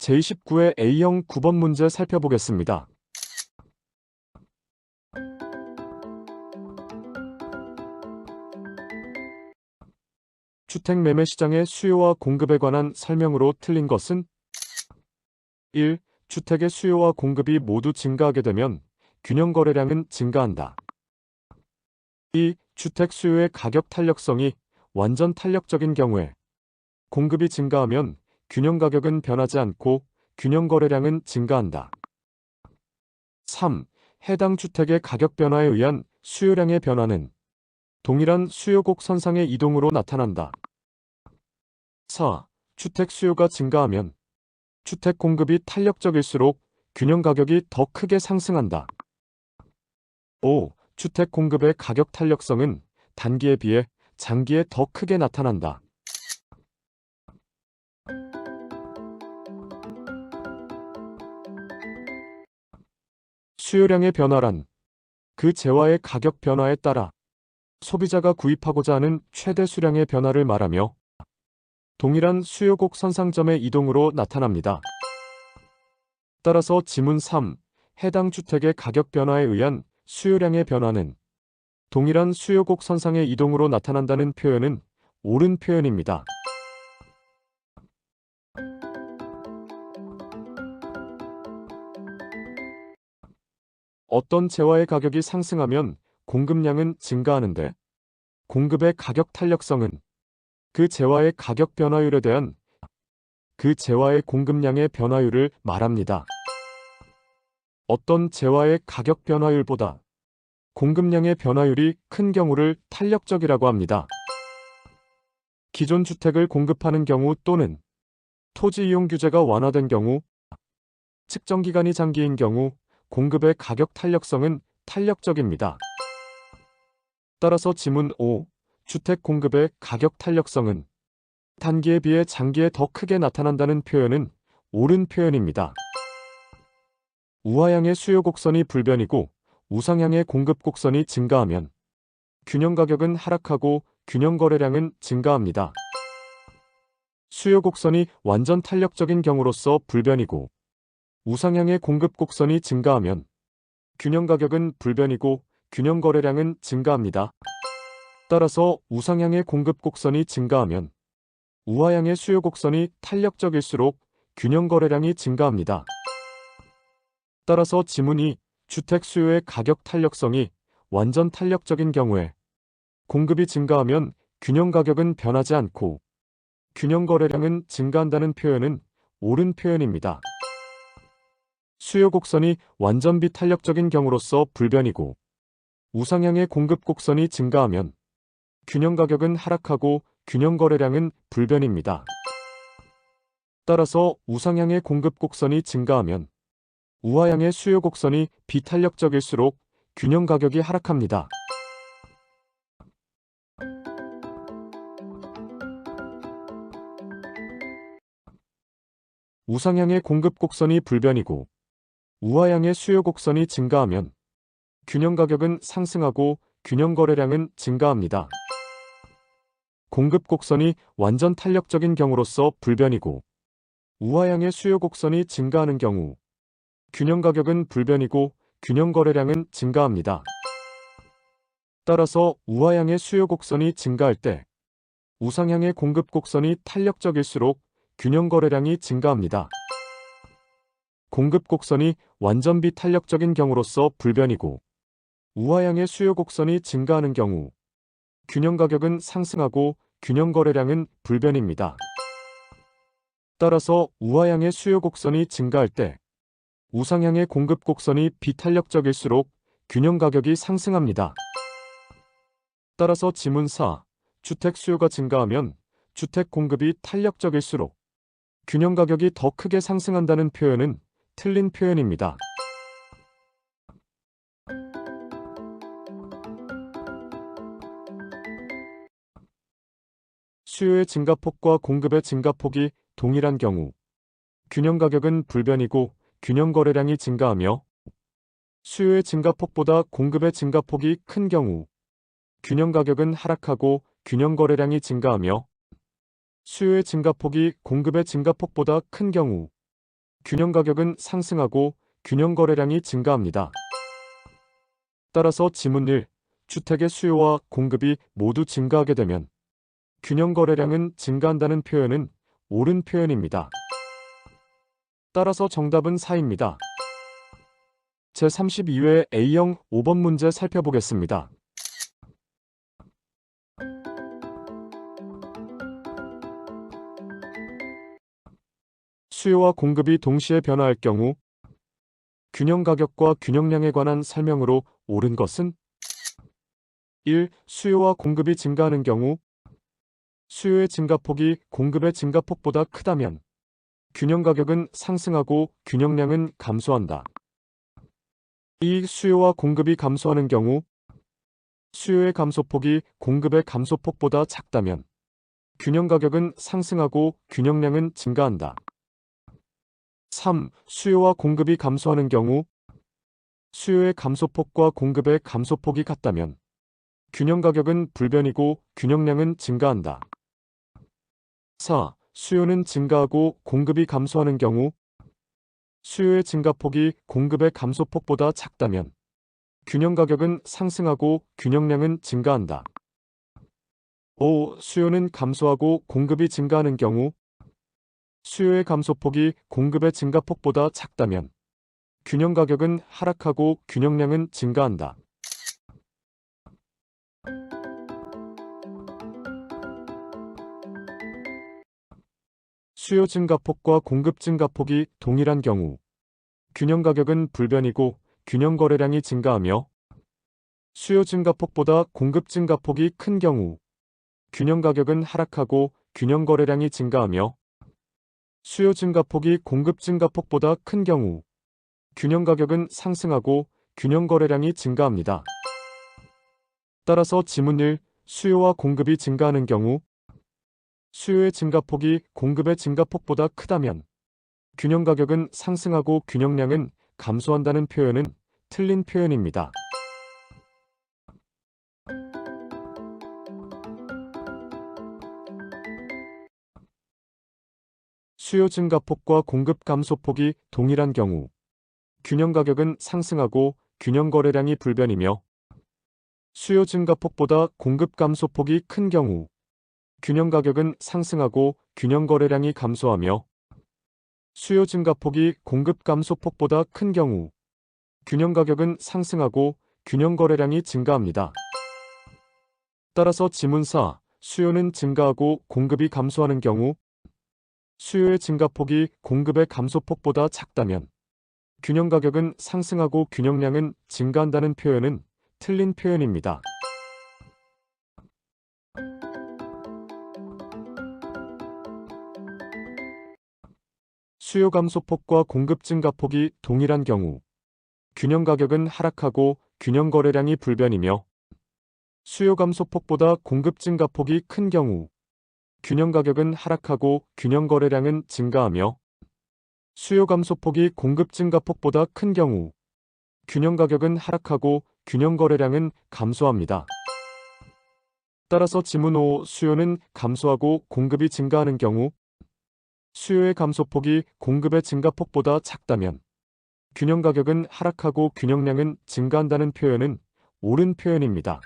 제29회 A형 9번 문제 살펴보겠습니다. 주택 매매 시장의 수요와 공급에 관한 설명으로 틀린 것은 1. 주택의 수요와 공급이 모두 증가하게 되면 균형 거래량은 증가한다. 2. 주택 수요의 가격 탄력성이 완전 탄력적인 경우에 공급이 증가하면 균형 가격은 변하지 않고 균형 거래량은 증가한다. 3. 해당 주택의 가격 변화에 의한 수요량의 변화는 동일한 수요곡 선상의 이동으로 나타난다. 4. 주택 수요가 증가하면 주택 공급이 탄력적일수록 균형 가격이 더 크게 상승한다. 5. 주택 공급의 가격 탄력성은 단기에 비해 장기에 더 크게 나타난다. 수요량의 변화란 그 재화의 가격 변화에 따라 소비자가 구입하고자 하는 최대 수량의 변화를 말하며 동일한 수요곡 선상점의 이동으로 나타납니다. 따라서 지문 3. 해당 주택의 가격 변화에 의한 수요량의 변화는 동일한 수요곡 선상의 이동으로 나타난다는 표현은 옳은 표현입니다. 어떤 재화의 가격이 상승하면 공급량은 증가하는데 공급의 가격 탄력성은 그 재화의 가격 변화율에 대한 그 재화의 공급량의 변화율을 말합니다. 어떤 재화의 가격 변화율보다 공급량의 변화율이 큰 경우를 탄력적이라고 합니다. 기존 주택을 공급하는 경우 또는 토지 이용 규제가 완화된 경우, 측정 기간이 장기인 경우 공급의 가격 탄력성은 탄력적입니다. 따라서 지문 5. 주택 공급의 가격 탄력성은 단기에 비해 장기에 더 크게 나타난다는 표현은 옳은 표현입니다. 우하향의 수요 곡선이 불변이고 우상향의 공급 곡선이 증가하면 균형 가격은 하락하고 균형 거래량은 증가합니다. 수요 곡선이 완전 탄력적인 경우로서 불변이고 우상향의 공급 곡선이 증가하면 균형 가격은 불변이고 균형 거래량은 증가합니다. 따라서 우상향의 공급 곡선이 증가하면 우하향의 수요 곡선이 탄력적일수록 균형 거래량이 증가합니다. 따라서 지문이 주택 수요의 가격 탄력성이 완전 탄력적인 경우에 공급이 증가하면 균형 가격은 변하지 않고 균형 거래량은 증가한다는 표현은 옳은 표현입니다. 수요 곡선이 완전 비탄력적인 경우로서 불변이고 우상향의 공급 곡선이 증가하면 균형 가격은 하락하고 균형 거래량은 불변입니다. 따라서 우상향의 공급 곡선이 증가하면 우하향의 수요 곡선이 비탄력적일수록 균형 가격이 하락합니다. 우상향의 공급 곡선이 불변이고 우하향의 수요 곡선이 증가하면 균형 가격은 상승하고 균형 거래량은 증가합니다. 공급 곡선이 완전 탄력적인 경우로서 불변이고 우하향의 수요 곡선이 증가하는 경우 균형 가격은 불변이고 균형 거래량은 증가합니다. 따라서 우하향의 수요 곡선이 증가할 때 우상향의 공급 곡선이 탄력적일수록 균형 거래량이 증가합니다. 공급 곡선이 완전 비탄력적인 경우로서 불변이고 우하향의 수요 곡선이 증가하는 경우 균형 가격은 상승하고 균형 거래량은 불변입니다. 따라서 우하향의 수요 곡선이 증가할 때 우상향의 공급 곡선이 비탄력적일수록 균형 가격이 상승합니다. 따라서 지문 4. 주택 수요가 증가하면 주택 공급이 탄력적일수록 균형 가격이 더 크게 상승한다는 표현은 틀린 표현입니다. 수요의 증가폭과 공급의 증가폭이 동일한 경우 균형 가격은 불변이고 균형 거래량이 증가하며 수요의 증가폭보다 공급의 증가폭이 큰 경우 균형 가격은 하락하고 균형 거래량이 증가하며 수요의 증가폭이 공급의 증가폭보다 큰 경우 균형 가격은 상승하고 균형 거래량이 증가합니다. 따라서 지문 1. 주택의 수요와 공급이 모두 증가하게 되면 균형 거래량은 증가한다는 표현은 옳은 표현입니다. 따라서 정답은 4입니다. 제32회 A형 5번 문제 살펴보겠습니다. 수요와 공급이 동시에 변화할 경우 균형 가격과 균형량에 관한 설명으로 옳은 것은 1. 수요와 공급이 증가하는 경우 수요의 증가폭이 공급의 증가폭보다 크다면 균형 가격은 상승하고 균형량은 감소한다. 2. 수요와 공급이 감소하는 경우 수요의 감소폭이 공급의 감소폭보다 작다면 균형 가격은 상승하고 균형량은 증가한다. 3. 수요와 공급이 감소하는 경우 수요의 감소폭과 공급의 감소폭이 같다면 균형 가격은 불변이고 균형량은 증가한다. 4. 수요는 증가하고 공급이 감소하는 경우 수요의 증가폭이 공급의 감소폭보다 작다면 균형 가격은 상승하고 균형량은 증가한다. 5. 수요는 감소하고 공급이 증가하는 경우 수요의 감소폭이 공급의 증가폭보다 작다면 균형 가격은 하락하고 균형량은 증가한다. 수요 증가폭과 공급 증가폭이 동일한 경우 균형 가격은 불변이고 균형 거래량이 증가하며 수요 증가폭보다 공급 증가폭이 큰 경우 균형 가격은 하락하고 균형 거래량이 증가하며 수요 증가폭이 공급 증가폭보다 큰 경우 균형 가격은 상승하고 균형 거래량이 증가합니다. 따라서 지문 1. 수요와 공급이 증가하는 경우 수요의 증가폭이 공급의 증가폭보다 크다면 균형 가격은 상승하고 균형량은 감소한다는 표현은 틀린 표현입니다. 수요 증가폭과 공급 감소폭이 동일한 경우 균형 가격은 상승하고 균형 거래량이 불변이며 수요 증가폭보다 공급 감소폭이 큰 경우 균형 가격은 상승하고 균형 거래량이 감소하며 수요 증가폭이 공급 감소폭보다 큰 경우 균형 가격은 상승하고 균형 거래량이 증가합니다. 따라서 지문 4. 수요는 증가하고 공급이 감소하는 경우 수요의 증가폭이 공급의 감소폭보다 작다면 균형 가격은 상승하고 균형량은 증가한다는 표현은 틀린 표현입니다. 수요 감소폭과 공급 증가폭이 동일한 경우 균형 가격은 하락하고 균형 거래량이 불변이며 수요 감소폭보다 공급 증가폭이 큰 경우 균형 가격은 하락하고 균형 거래량은 증가하며 수요 감소폭이 공급 증가폭보다 큰 경우 균형 가격은 하락하고 균형 거래량은 감소합니다. 따라서 지문 5. 수요는 감소하고 공급이 증가하는 경우 수요의 감소폭이 공급의 증가폭보다 작다면 균형 가격은 하락하고 균형량은 증가한다는 표현은 옳은 표현입니다.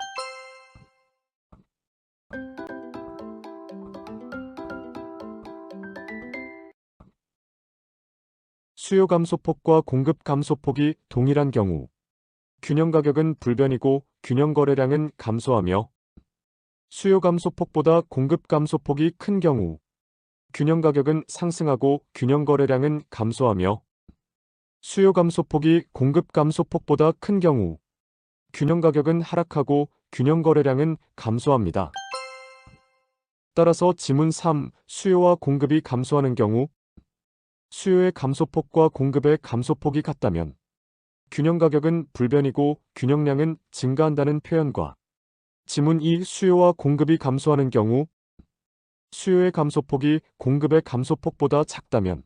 수요 감소폭과 공급 감소폭이 동일한 경우 균형 가격은 불변이고 균형 거래량은 감소하며 수요 감소폭보다 공급 감소폭이 큰 경우 균형 가격은 상승하고 균형 거래량은 감소하며 수요 감소폭이 공급 감소폭보다 큰 경우 균형 가격은 하락하고 균형 거래량은 감소합니다. 따라서 지문 3. 수요와 공급이 감소하는 경우 수요의 감소폭과 공급의 감소폭이 같다면 균형 가격은 불변이고 균형량은 증가한다는 표현과 지문 2. 수요와 공급이 감소하는 경우 수요의 감소폭이 공급의 감소폭보다 작다면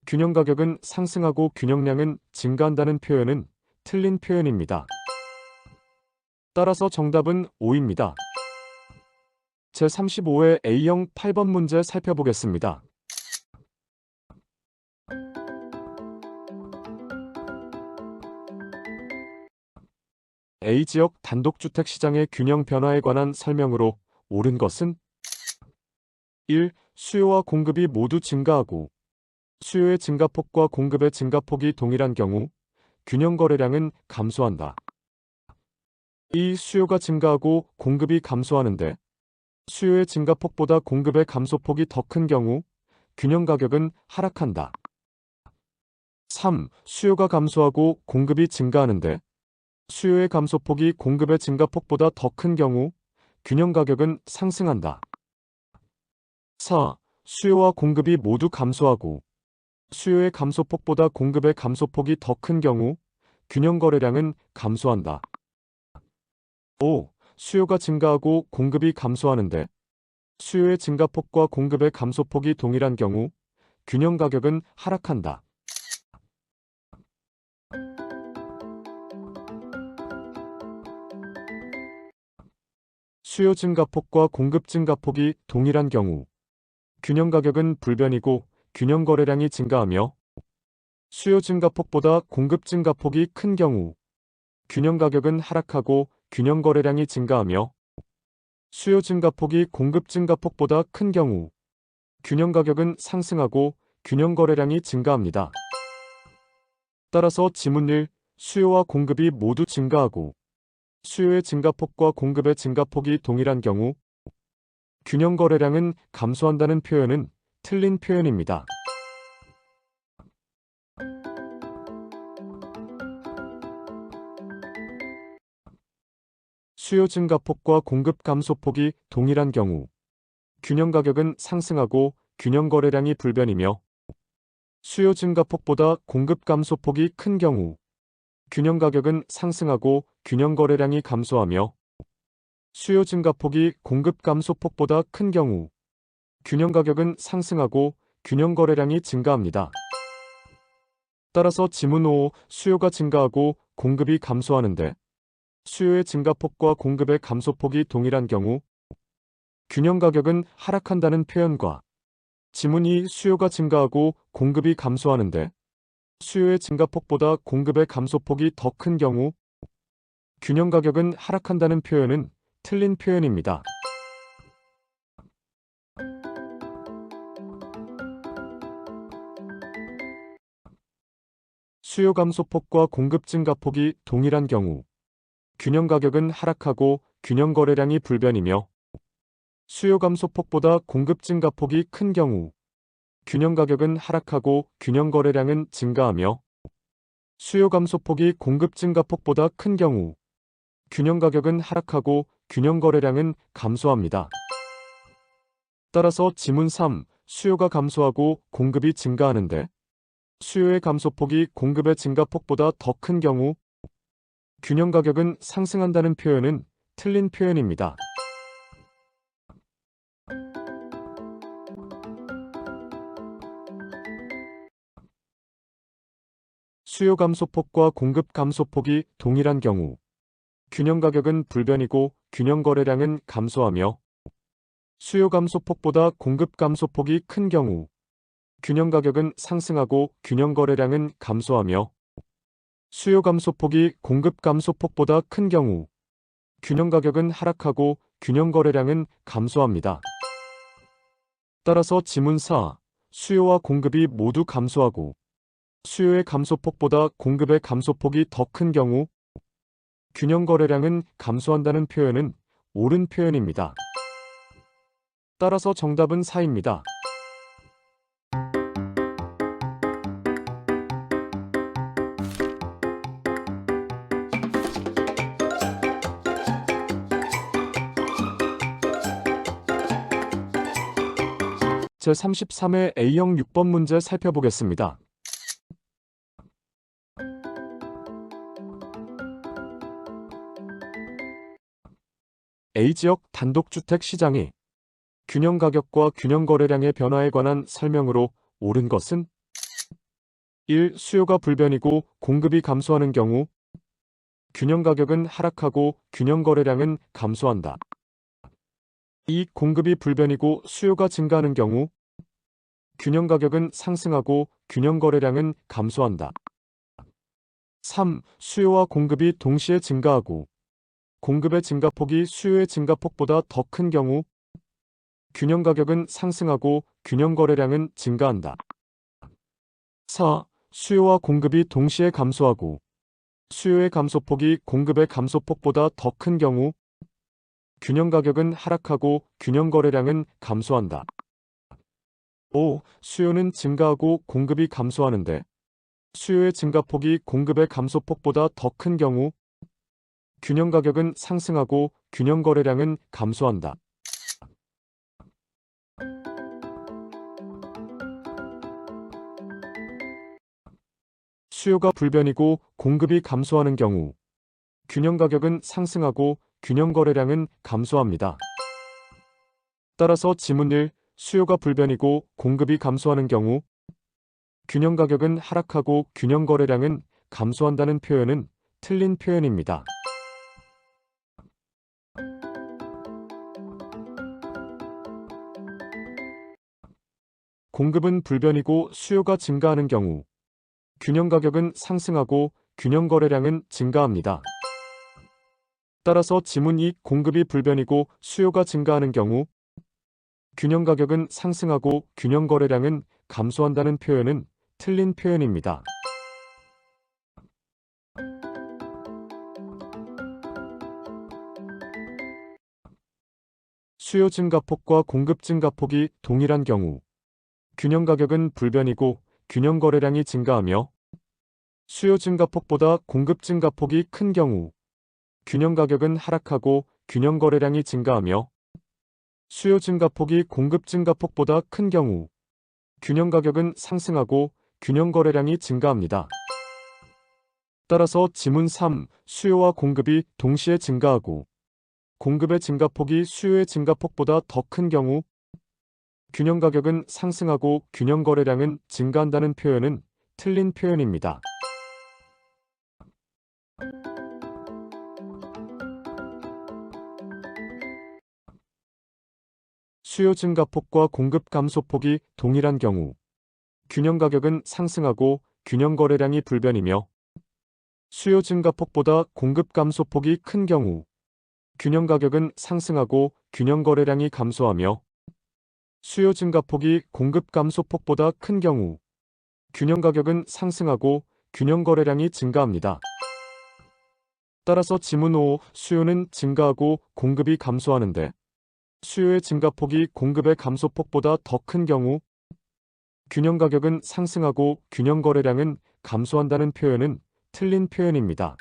균형 가격은 상승하고 균형량은 증가한다는 표현은 틀린 표현입니다. 따라서 정답은 5입니다. 제35회 A형 8번 문제 살펴보겠습니다. A지역 단독주택 시장의 균형 변화에 관한 설명으로 옳은 것은 1. 수요와 공급이 모두 증가하고 수요의 증가폭과 공급의 증가폭이 동일한 경우 균형 거래량은 감소한다. 2. 수요가 증가하고 공급이 감소하는데 수요의 증가폭보다 공급의 감소폭이 더 큰 경우 균형 가격은 하락한다. 3. 수요가 감소하고 공급이 증가하는데 수요의 감소폭이 공급의 증가폭보다 더 큰 경우 균형 가격은 상승한다. 4. 수요와 공급이 모두 감소하고 수요의 감소폭보다 공급의 감소폭이 더 큰 경우 균형 거래량은 감소한다. 5. 수요가 증가하고 공급이 감소하는데 수요의 증가폭과 공급의 감소폭이 동일한 경우 균형 가격은 하락한다. 수요 증가폭과 공급 증가폭이 동일한 경우 균형 가격은 불변이고 균형 거래량이 증가하며 수요 증가폭보다 공급 증가폭이 큰 경우 균형 가격은 하락하고 균형 거래량이 증가하며 수요 증가폭이 공급 증가폭보다 큰 경우 균형 가격은 상승하고 균형 거래량이 증가합니다. 따라서 지문 1. 수요와 공급이 모두 증가하고 수요의 증가폭과 공급의 증가폭이 동일한 경우 균형 거래량은 감소한다는 표현은 틀린 표현입니다. 수요 증가폭과 공급 감소폭이 동일한 경우 균형 가격은 상승하고 균형 거래량이 불변이며 수요 증가폭보다 공급 감소폭이 큰 경우 균형 가격은 상승하고 균형 거래량이 감소하며 수요 증가폭이 공급 감소폭보다 큰 경우 균형 가격은 상승하고 균형 거래량이 증가합니다. 따라서 지문 5. 수요가 증가하고 공급이 감소하는데 수요의 증가폭과 공급의 감소폭이 동일한 경우 균형 가격은 하락한다는 표현과 지문 2. 수요가 증가하고 공급이 감소하는데 수요의 증가폭보다 공급의 감소폭이 더 큰 경우 균형 가격은 하락한다는 표현은 틀린 표현입니다. 수요 감소폭과 공급 증가폭이 동일한 경우 균형 가격은 하락하고 균형 거래량이 불변이며 수요 감소폭보다 공급 증가폭이 큰 경우 균형 가격은 하락하고 균형 거래량은 증가하며 수요 감소폭이 공급 증가폭보다 큰 경우 균형 가격은 하락하고 균형 거래량은 감소합니다. 따라서 지문 3. 수요가 감소하고 공급이 증가하는데 수요의 감소폭이 공급의 증가폭보다 더 큰 경우 균형 가격은 상승한다는 표현은 틀린 표현입니다. 수요 감소폭과 공급 감소폭이 동일한 경우 균형 가격은 불변이고 균형 거래량은 감소하며 수요 감소폭보다 공급 감소폭이 큰 경우 균형 가격은 상승하고 균형 거래량은 감소하며 수요 감소폭이 공급 감소폭보다 큰 경우 균형 가격은 하락하고 균형 거래량은 감소합니다. 따라서 지문 4. 수요와 공급이 모두 감소하고 수요의 감소폭보다 공급의 감소폭이 더 큰 경우 균형 거래량은 감소한다는 표현은 옳은 표현입니다. 따라서 정답은 4입니다. 제33회 A형 6번 문제 살펴보겠습니다. A지역 단독주택 시장이 균형 가격과 균형 거래량의 변화에 관한 설명으로 옳은 것은 1. 수요가 불변이고 공급이 감소하는 경우 균형 가격은 하락하고 균형 거래량은 감소한다. 2. 공급이 불변이고 수요가 증가하는 경우 균형 가격은 상승하고 균형 거래량은 감소한다. 3. 수요와 공급이 동시에 증가하고 공급의 증가폭이 수요의 증가폭보다 더 큰 경우 균형 가격은 상승하고 균형 거래량은 증가한다. 4. 수요와 공급이 동시에 감소하고 수요의 감소폭이 공급의 감소폭보다 더 큰 경우 균형 가격은 하락하고 균형 거래량은 감소한다. 5. 수요는 증가하고 공급이 감소하는데 수요의 증가폭이 공급의 감소폭보다 더 큰 경우 균형 가격은 상승하고 균형 거래량은 감소한다. 수요가 불변이고 공급이 감소하는 경우 균형 가격은 상승하고 균형 거래량은 감소합니다. 따라서 지문 1. 수요가 불변이고 공급이 감소하는 경우 균형 가격은 하락하고 균형 거래량은 감소한다는 표현은 틀린 표현입니다. 공급은 불변이고 수요가 증가하는 경우 균형 가격은 상승하고 균형 거래량은 증가합니다. 따라서 지문 2. 공급이 불변이고 수요가 증가하는 경우 균형 가격은 상승하고 균형 거래량은 감소한다는 표현은 틀린 표현입니다. 수요 증가폭과 공급 증가폭이 동일한 경우 균형 가격은 불변이고 균형 거래량이 증가하며 수요 증가폭보다 공급 증가폭이 큰 경우 균형 가격은 하락하고 균형 거래량이 증가하며 수요 증가폭이 공급 증가폭보다 큰 경우 균형 가격은 상승하고 균형 거래량이 증가합니다. 따라서 지문 3. 수요와 공급이 동시에 증가하고 공급의 증가폭이 수요의 증가폭보다 더 큰 경우 균형 가격은 상승하고 균형 거래량은 증가한다는 표현은 틀린 표현입니다. 수요 증가폭과 공급 감소폭이 동일한 경우 균형 가격은 상승하고 균형 거래량이 불변이며 수요 증가폭보다 공급 감소폭이 큰 경우 균형 가격은 상승하고 균형 거래량이 감소하며 수요 증가폭이 공급 감소폭보다 큰 경우 균형 가격은 상승하고 균형 거래량이 증가합니다. 따라서 지문 5. 수요는 증가하고 공급이 감소하는데 수요의 증가폭이 공급의 감소폭보다 더 큰 경우 균형 가격은 상승하고 균형 거래량은 감소한다는 표현은 틀린 표현입니다.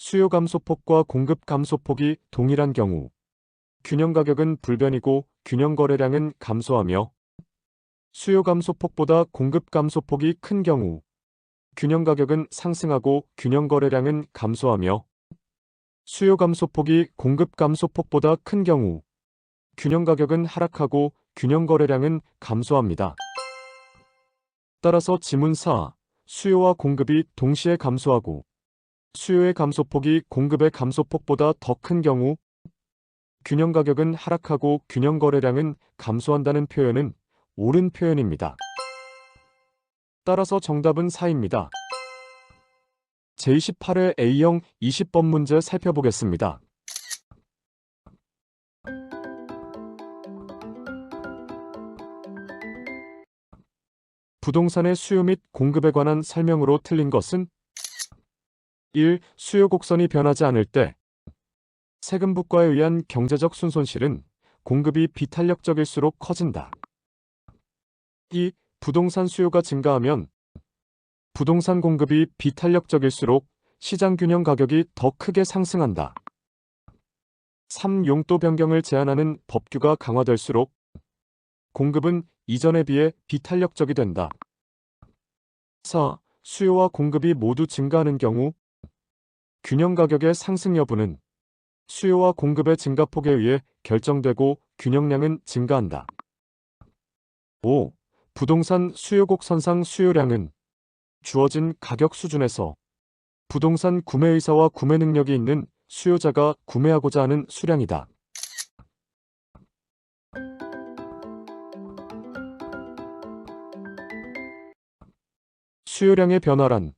수요 감소폭과 공급 감소폭이 동일한 경우 균형 가격은 불변이고 균형 거래량은 감소하며 수요 감소폭보다 공급 감소폭이 큰 경우 균형 가격은 상승하고 균형 거래량은 감소하며 수요 감소폭이 공급 감소폭보다 큰 경우 균형 가격은 하락하고 균형 거래량은 감소합니다. 따라서 지문 4. 수요와 공급이 동시에 감소하고 수요의 감소폭이 공급의 감소폭보다 더 큰 경우 균형 가격은 하락하고 균형 거래량은 감소한다는 표현은 옳은 표현입니다. 따라서 정답은 4입니다. 제28회 A형 20번 문제 살펴보겠습니다. 부동산의 수요 및 공급에 관한 설명으로 틀린 것은 1. 수요 곡선이 변하지 않을 때 세금 부과에 의한 경제적 순손실은 공급이 비탄력적일수록 커진다. 2. 부동산 수요가 증가하면 부동산 공급이 비탄력적일수록 시장 균형 가격이 더 크게 상승한다. 3. 용도 변경을 제한하는 법규가 강화될수록 공급은 이전에 비해 비탄력적이 된다. 4. 수요와 공급이 모두 증가하는 경우 균형 가격의 상승 여부는 수요와 공급의 증가폭에 의해 결정되고 균형량은 증가한다. 5. 부동산 수요곡 선상 수요량은 주어진 가격 수준에서 부동산 구매 의사와 구매 능력이 있는 수요자가 구매하고자 하는 수량이다. 수요량의 변화란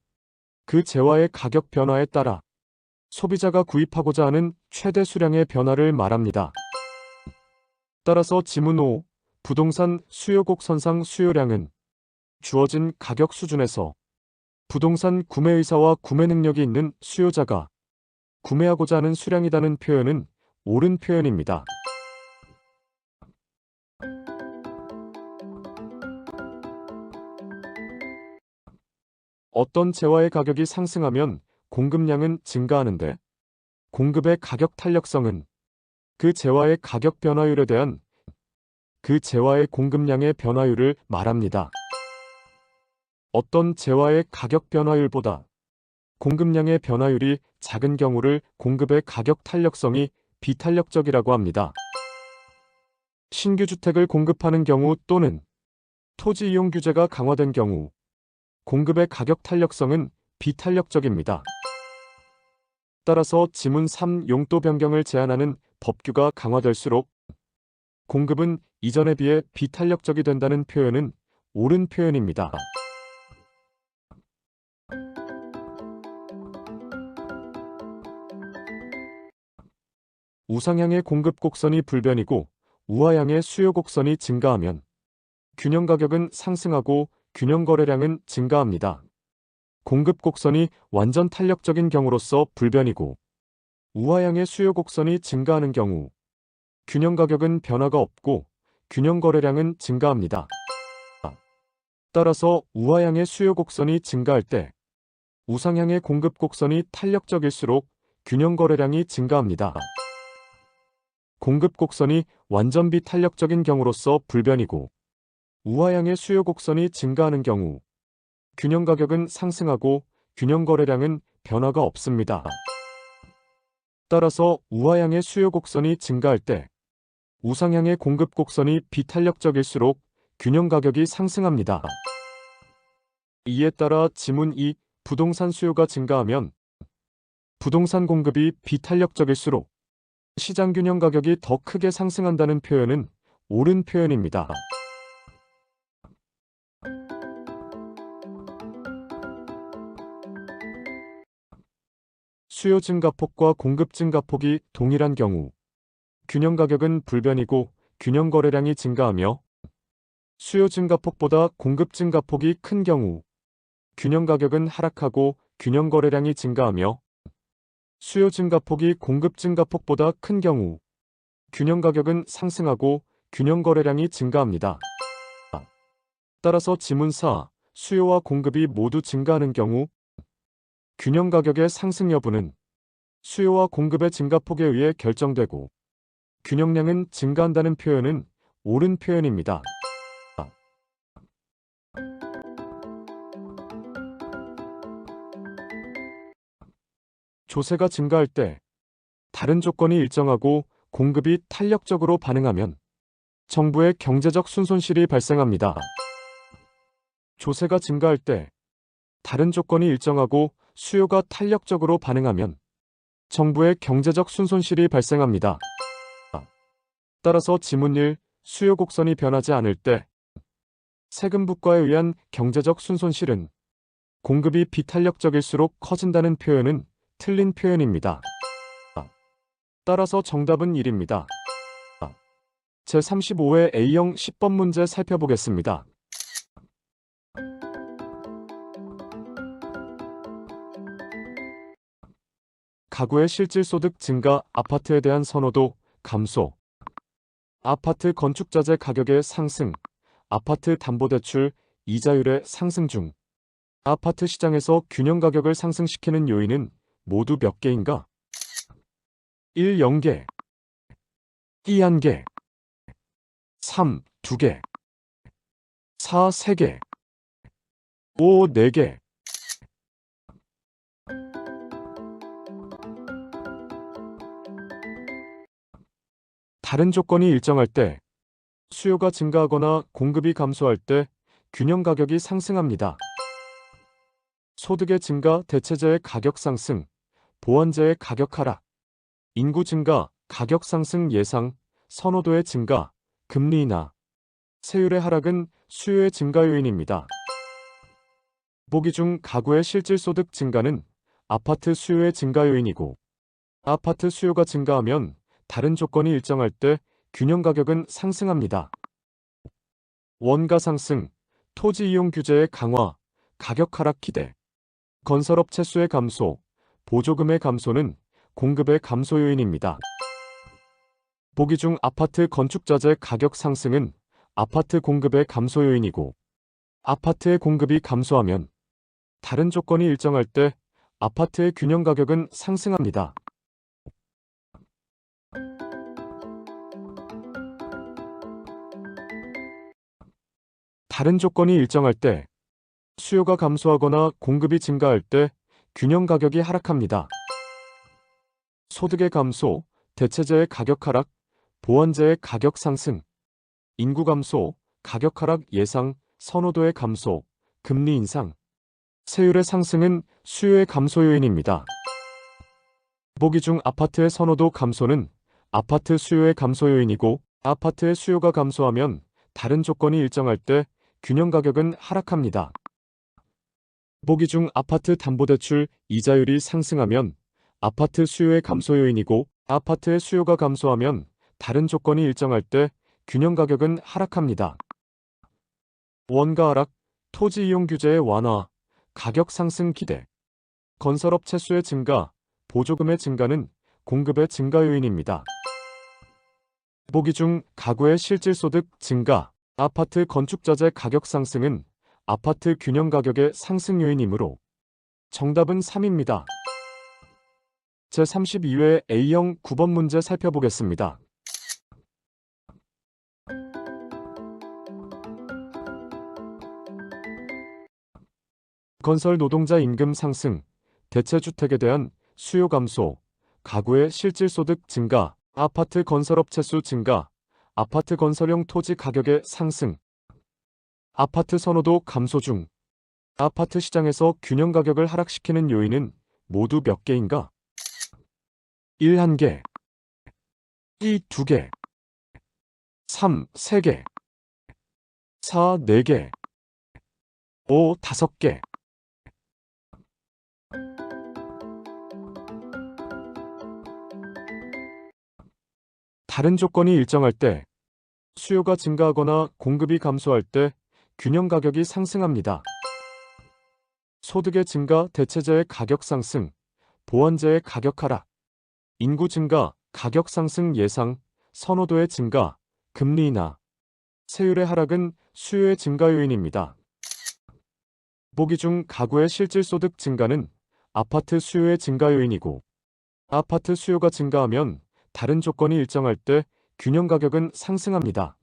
그 재화의 가격 변화에 따라 소비자가 구입하고자 하는 최대 수량의 변화를 말합니다. 따라서 지문 5. 부동산 수요 곡선상 수요량은 주어진 가격 수준에서 부동산 구매 의사와 구매 능력이 있는 수요자가 구매하고자 하는 수량이라는 표현은 옳은 표현입니다. 어떤 재화의 가격이 상승하면 공급량은 증가하는데 공급의 가격 탄력성은 그 재화의 가격 변화율에 대한 그 재화의 공급량의 변화율을 말합니다. 어떤 재화의 가격 변화율보다 공급량의 변화율이 작은 경우를 공급의 가격 탄력성이 비탄력적이라고 합니다. 신규 주택을 공급하는 경우 또는 토지 이용 규제가 강화된 경우 공급의 가격 탄력성은 비탄력적입니다. 따라서 지문 3. 용도 변경을 제한하는 법규가 강화될수록 공급은 이전에 비해 비탄력적이 된다는 표현은 옳은 표현입니다. 우상향의 공급 곡선이 불변이고 우하향의 수요 곡선이 증가하면 균형 가격은 상승하고 균형 거래량은 증가합니다. 공급 곡선이 완전 탄력적인 경우로서 불변이고 우하향의 수요 곡선이 증가하는 경우 균형 가격은 변화가 없고 균형 거래량은 증가합니다. 따라서 우하향의 수요 곡선이 증가할 때 우상향의 공급 곡선이 탄력적일수록 균형 거래량이 증가합니다. 공급 곡선이 완전 비탄력적인 경우로서 불변이고 우하향의 수요 곡선이 증가하는 경우 균형 가격은 상승하고 균형 거래량은 변화가 없습니다. 따라서 우하향의 수요 곡선이 증가할 때 우상향의 공급 곡선이 비탄력적일수록 균형 가격이 상승합니다. 이에 따라 지문 2. 부동산 수요가 증가하면 부동산 공급이 비탄력적일수록 시장 균형 가격이 더 크게 상승한다는 표현은 옳은 표현입니다. 수요 증가폭과 공급 증가폭이 동일한 경우 균형 가격은 불변이고 균형 거래량이 증가하며 수요 증가폭보다 공급 증가폭이 큰 경우 균형 가격은 하락하고 균형 거래량이 증가하며 수요 증가폭이 공급 증가폭보다 큰 경우 균형 가격은 상승하고 균형 거래량이 증가합니다. 따라서 지문 4. 수요와 공급이 모두 증가하는 경우 균형 가격의 상승 여부는 수요와 공급의 증가폭에 의해 결정되고 균형량은 증가한다는 표현은 옳은 표현입니다. 조세가 증가할 때 다른 조건이 일정하고 공급이 탄력적으로 반응하면 정부의 경제적 순손실이 발생합니다. 조세가 증가할 때 다른 조건이 일정하고 수요가 탄력적으로 반응하면 정부의 경제적 순손실이 발생합니다. 따라서 지문 1. 수요 곡선이 변하지 않을 때 세금 부과에 의한 경제적 순손실은 공급이 비탄력적일수록 커진다는 표현은 틀린 표현입니다. 따라서 정답은 1입니다. 제35회 A형 10번 문제 살펴보겠습니다. 가구의 실질소득 증가, 아파트에 대한 선호도 감소, 아파트 건축자재 가격의 상승, 아파트 담보대출 이자율의 상승 중 아파트 시장에서 균형 가격을 상승시키는 요인은 모두 몇 개인가? 1. 0개 2. 1개 3. 2개 4. 3개 5. 4개 다른 조건이 일정할 때 수요가 증가하거나 공급이 감소할 때 균형 가격이 상승합니다. 소득의 증가, 대체재의 가격 상승, 보완재의 가격 하락, 인구 증가, 가격 상승 예상, 선호도의 증가, 금리 인하, 세율의 하락은 수요의 증가 요인입니다. 보기 중 가구의 실질소득 증가는 아파트 수요의 증가 요인이고, 아파트 수요가 증가하면 다른 조건이 일정할 때 균형 가격은 상승합니다. 원가 상승, 토지 이용 규제의 강화, 가격 하락 기대, 건설업체 수의 감소, 보조금의 감소는 공급의 감소 요인입니다. 보기 중 아파트 건축자재 가격 상승은 아파트 공급의 감소 요인이고, 아파트의 공급이 감소하면 다른 조건이 일정할 때 아파트의 균형 가격은 상승합니다. 다른 조건이 일정할 때 수요가 감소하거나 공급이 증가할 때 균형 가격이 하락합니다. 소득의 감소, 대체재의 가격 하락, 보완재의 가격 상승, 인구 감소, 가격 하락 예상, 선호도의 감소, 금리 인상, 세율의 상승은 수요의 감소 요인입니다. 보기 중 아파트의 선호도 감소는 아파트 수요의 감소 요인이고, 아파트의 수요가 감소하면 다른 조건이 일정할 때 균형 가격은 하락합니다. 보기 중 아파트 담보대출 이자율이 상승하면 아파트 수요의 감소 요인이고, 아파트의 수요가 감소하면 다른 조건이 일정할 때 균형 가격은 하락합니다. 원가 하락, 토지 이용 규제의 완화, 가격 상승 기대, 건설업체 수의 증가, 보조금의 증가는 공급의 증가 요인입니다. 보기 중 가구의 실질소득 증가, 아파트 건축자재 가격 상승은 아파트 균형 가격의 상승 요인이므로 정답은 3입니다. 제32회 A형 9번 문제 살펴보겠습니다. 건설 노동자 임금 상승, 대체주택에 대한 수요 감소, 가구의 실질소득 증가, 아파트 건설업체 수 증가, 아파트 건설용 토지 가격의 상승, 아파트 선호도 감소 중, 아파트 시장에서 균형 가격을 하락시키는 요인은 모두 몇 개인가? 1. 1개, 2. 2개, 3. 3개, 4. 4개, 5. 5개. 다른 조건이 일정할 때, 수요가 증가하거나 공급이 감소할 때 균형 가격이 상승합니다. 소득의 증가, 대체재의 가격 상승, 보완재의 가격 하락, 인구 증가, 가격 상승 예상, 선호도의 증가, 금리 인하, 세율의 하락은 수요의 증가 요인입니다. 보기 중 가구의 실질소득 증가는 아파트 수요의 증가 요인이고, 아파트 수요가 증가하면 다른 조건이 일정할 때 균형 가격은 상승합니다.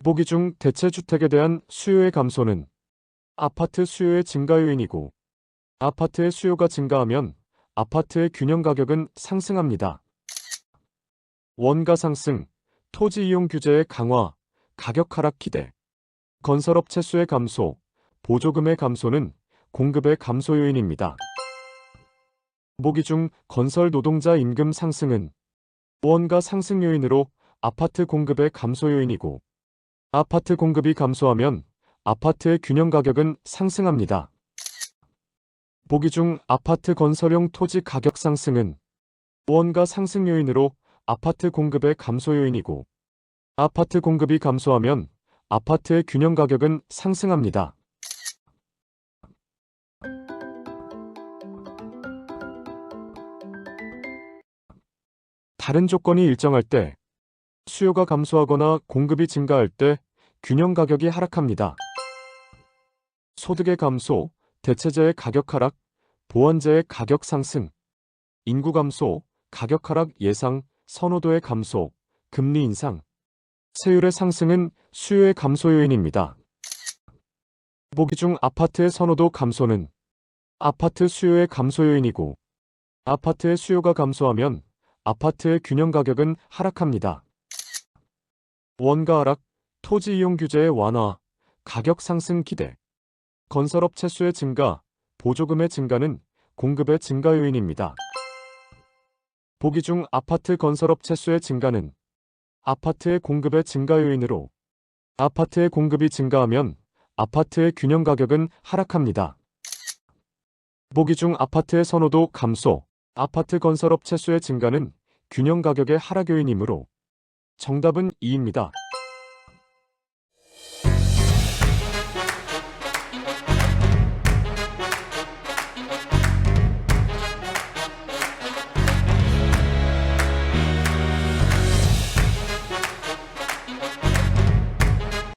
보기 중 대체주택에 대한 수요의 감소는 아파트 수요의 증가 요인이고, 아파트의 수요가 증가하면 아파트의 균형 가격은 상승합니다. 원가 상승, 토지 이용 규제의 강화, 가격 하락 기대, 건설업체 수의 감소, 보조금의 감소는 공급의 감소 요인입니다. 보기 중 건설 노동자 임금 상승은 원가 상승 요인으로 아파트 공급의 감소 요인이고, 아파트 공급이 감소하면 아파트의 균형 가격은 상승합니다. 보기 중 아파트 건설용 토지 가격 상승은 원가 상승 요인으로 아파트 공급의 감소 요인이고, 아파트 공급이 감소하면 아파트의 균형 가격은 상승합니다. 다른 조건이 일정할 때, 수요가 감소하거나 공급이 증가할 때 균형 가격이 하락합니다. 소득의 감소, 대체재의 가격 하락, 보완재의 가격 상승, 인구 감소, 가격 하락 예상, 선호도의 감소, 금리 인상, 세율의 상승은 수요의 감소 요인입니다. 보기 중 아파트의 선호도 감소는 아파트 수요의 감소 요인이고, 아파트의 수요가 감소하면 아파트의 균형 가격은 하락합니다. 원가 하락, 토지 이용 규제의 완화, 가격 상승 기대, 건설업체 수의 증가, 보조금의 증가는 공급의 증가 요인입니다. 보기 중 아파트 건설업체 수의 증가는 아파트의 공급의 증가 요인으로, 아파트의 공급이 증가하면 아파트의 균형 가격은 하락합니다. 보기 중 아파트의 선호도 감소, 아파트 건설업체 수의 증가는 균형 가격의 하락 요인이므로 정답은 2입니다.